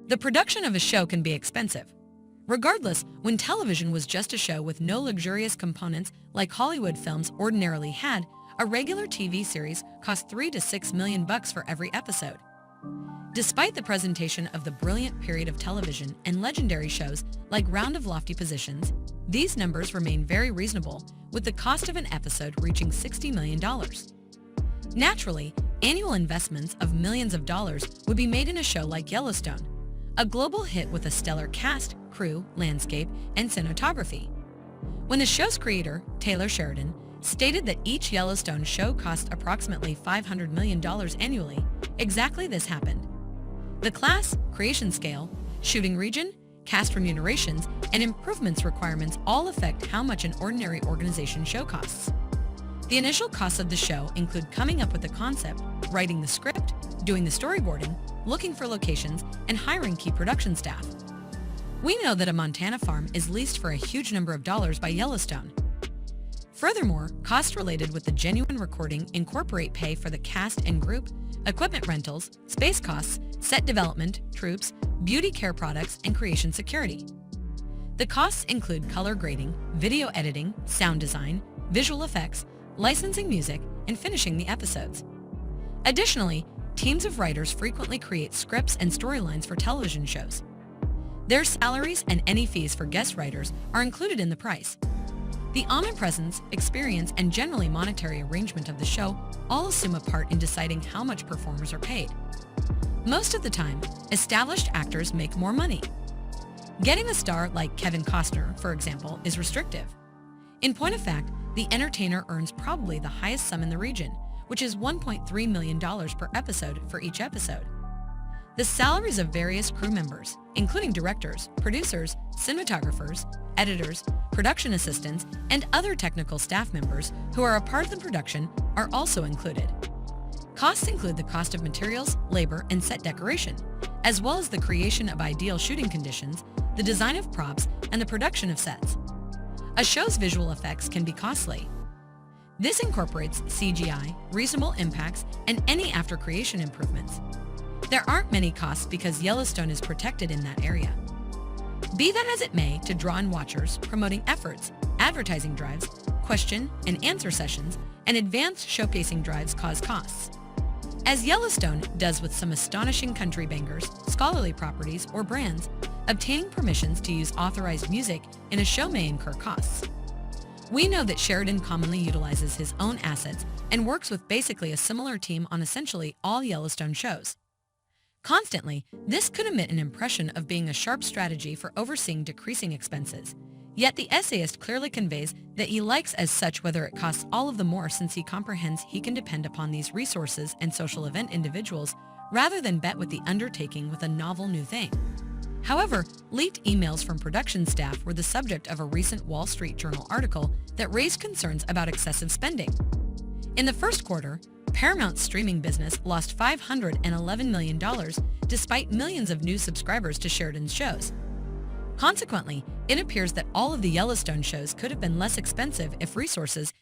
The production of a show can be expensive. Regardless, when television was just a show with no luxurious components like Hollywood films ordinarily had, a regular TV series cost $3 to $6 million for every episode. Despite the presentation of the brilliant period of television and legendary shows like Round of Lofty Positions, these numbers remain very reasonable, with the cost of an episode reaching $60 million. Naturally, annual investments of millions of dollars would be made in a show like Yellowstone, a global hit with a stellar cast, crew, landscape, and cinematography. When the show's creator, Taylor Sheridan, stated that each Yellowstone show cost approximately $500 million annually, exactly this happened. The class, creation scale, shooting region, cast remunerations, and improvements requirements all affect how much an ordinary organization show costs. The initial costs of the show include coming up with the concept, writing the script, doing the storyboarding, looking for locations, and hiring key production staff. We know that a Montana farm is leased for a huge number of dollars by Yellowstone. Furthermore, costs related with the genuine recording incorporate pay for the cast and group, equipment rentals, space costs, set development, troops, beauty care products, and creation security. The costs include color grading, video editing, sound design, visual effects, licensing music, and finishing the episodes. Additionally, teams of writers frequently create scripts and storylines for television shows. Their salaries and any fees for guest writers are included in the price. The omnipresence, experience, and generally monetary arrangement of the show all assume a part in deciding how much performers are paid. Most of the time, established actors make more money. Getting a star like Kevin Costner, for example, is restrictive. In point of fact, the entertainer earns probably the highest sum in the region, which is $1.3 million per episode for each episode. The salaries of various crew members, including directors, producers, cinematographers, editors, production assistants, and other technical staff members who are a part of the production, are also included. Costs include the cost of materials, labor, and set decoration, as well as the creation of ideal shooting conditions, the design of props, and the production of sets. A show's visual effects can be costly. This incorporates CGI, reasonable impacts, and any after-creation improvements. There aren't many costs because Yellowstone is protected in that area. Be that as it may, to draw in watchers, promoting efforts, advertising drives, question and answer sessions, and advanced showcasing drives cause costs. As Yellowstone does with some astonishing country bangers, scholarly properties, or brands, obtaining permissions to use authorized music in a show may incur costs. We know that Sheridan commonly utilizes his own assets and works with basically a similar team on essentially all Yellowstone shows. Constantly, this could emit an impression of being a sharp strategy for overseeing decreasing expenses, yet the essayist clearly conveys that he likes as such whether it costs all of the more since he comprehends he can depend upon these resources and social event individuals rather than bet with the undertaking with a novel new thing. However, leaked emails from production staff were the subject of a recent Wall Street Journal article that raised concerns about excessive spending. In the first quarter, Paramount's streaming business lost $511 million despite millions of new subscribers to Sheridan's shows. Consequently, it appears that all of the Yellowstone shows could have been less expensive if resources,